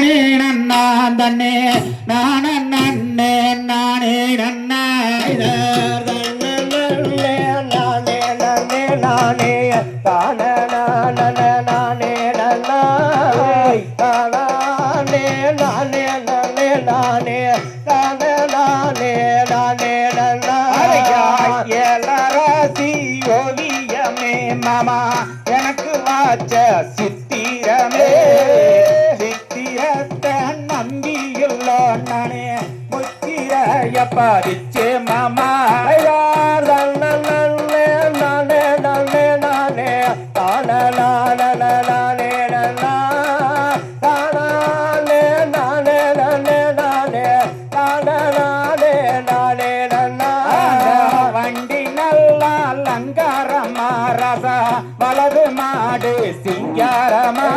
நானே நன்னா தன்னே நான நன்னே நானே நன்னா நானே நன்னே நானே தான நானே நானே நன்னா தானே நானே நன்னே நானே தான நானே நானே நன்னா எலராசி ஓவியமே மாமா எனக்கு வாச்ச சித்திரமே சித்திரத்தை நம்பியுள்ள நானே முத்திரைய பதிச்சே மாமா நானே நானே நானே நானே தான நானே நானே நன்னா தானே நானே நானே நானே தான நானே நானே நன்னா வண்டி நல்லா அலங்காரமா ரசா வலது மாடு சிங்காரமா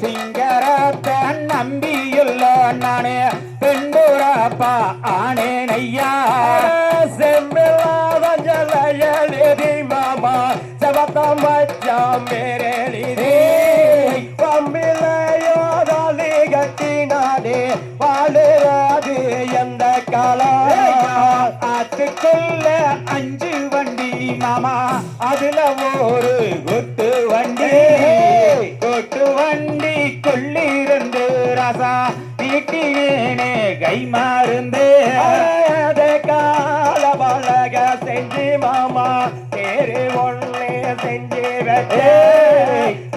சிங்காரத்தை நம்பியுள்ள நானே பெண்டூரப்பா ஆனேனையா செம்பில்லாத ஜலயலிதி மாமா செவத்தம் வச்சா மேரேலிதி பம்பிலையோதாலி கட்டினாதே வாழுறாது எந்த காலம் ஆத்துக்குள்ள 5 வண்டி மாமா அதுல ஒரு கொட்டு வண்டி கொள்ளிருந்து ரசா நீட்டினேனே கை மாறுந்து கால பழக செஞ்சு மாமா தேரு ஒண்ணே செஞ்சு வச்சே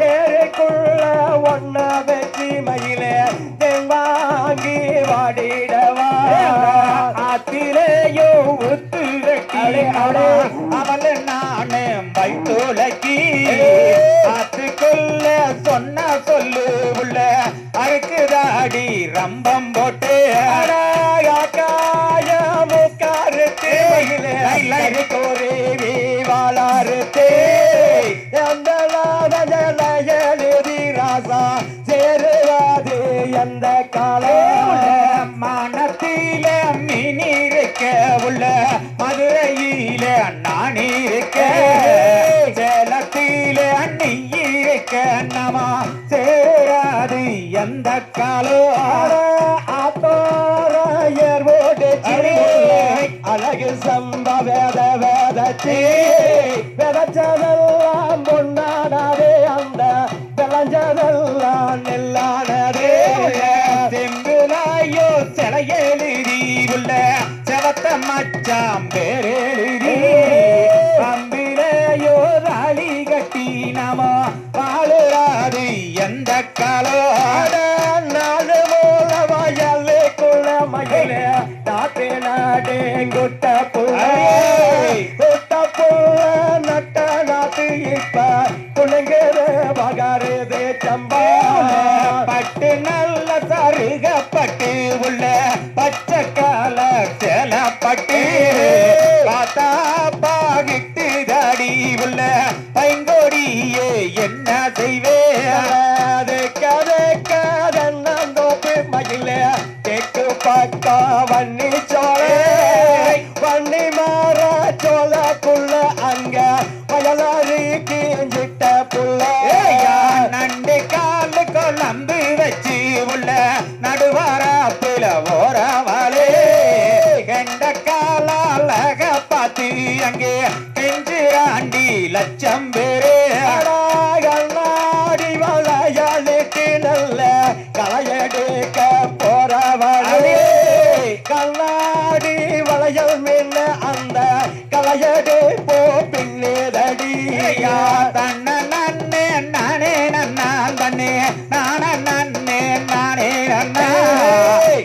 தேருக்குள்ள ஒன்ன வச்சு மயிலே வாங்கி வாடிடவா ஆத்திலேயோ ஒத்து வெட்டி அவள நானே பைத்தோலக்கி ஆத்துக்குள்ள சொன்ன சொல்லு உள்ள அறுக்குதாடி ரம்பம் போட்டு காய முக்காருத்தே கோரி வாழாருத்தே எந்த எழுதி ராசா சேருவாது எந்த காலம் மனத்தில மீன் இருக்க உள்ள மதுரையில நான் இருக்க சேலத்தில நீ இருக்க நமா சேராது எந்த காலம் ஆத்தோரையர் ஓடு அழகு சம்பவேத வேதச்சி விதச்சதெல்லாம் பொன்னானதே அந்த விளைஞ்சதெல்லாம் நெல்லானதே செம்புலாயோ சிலையெழுதி உள்ள செவத்த மச்சாம் பேரெழுதி பம்பிலையோ ராளி கட்டி நாமோ வாழுறாது எந்த காலம் நாடு மூல வயலுக்குள்ள மயிலே நாட்டு நாடு குட்ட புள்ள நட்ட நாட்டு இப்ப புள்ளைங்கிறது பகாருது சம்பா பட்டு நல்ல சருகப்பட்டு உள்ள பச்சை கால சேலப்பட்டு பார்த்தா பாகிட்டு தாடி உள்ள பைங்கோடியே என்ன செய்வே கதன்னந்தோப்பு மயில தெற்கு பக்கா வன்னி சோழ வன்னி மாற சோழக்குள்ள அங்க வயலாரி கிஞ்சிட்ட புள்ள நண்டு காலு கொழம்பு வச்சு உள்ள நடுவாராப்புல ஓரவாளே கண்ட கால அழக பார்த்து அங்கே கெஞ்சிராண்டி லட்சம் பேரு கண்ணாடி வளையாளிட்டு நல்ல களையெடுக்க போறவளே கண்ணாடி வளையல் மீன் அந்த களையடு போ பின்னேதடி தன்ன நன்னே நானே நன்னா தன்னே நான நன்னே நானே நன்னா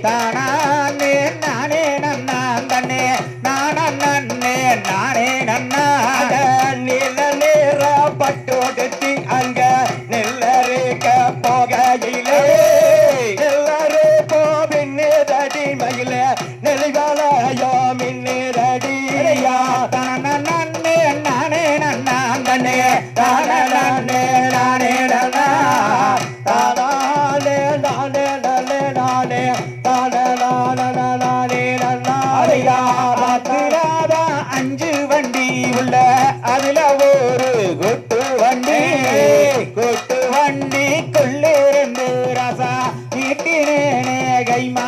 தானே நானே நன்னா தன்னே நான நன்னே நானே நன்னா நில நேர பட்டோடுத்தி அங்க நெல்லருக்க போகையிலே நெல்லரு போ பின்னேதடி மயில நெளிவலையோ மின்னேதடி தான நன்னே நானே நன்னா தன்னே தான நானே நானே நன்னா தானே நானே நானே நானே தான நானே நன்னா ராத்திராதா 5 வண்டி உள்ள அதுல ஒரு கொட்டு வண்டி கொள்ளிருந்து ரசா நீட்டினேனே கைமா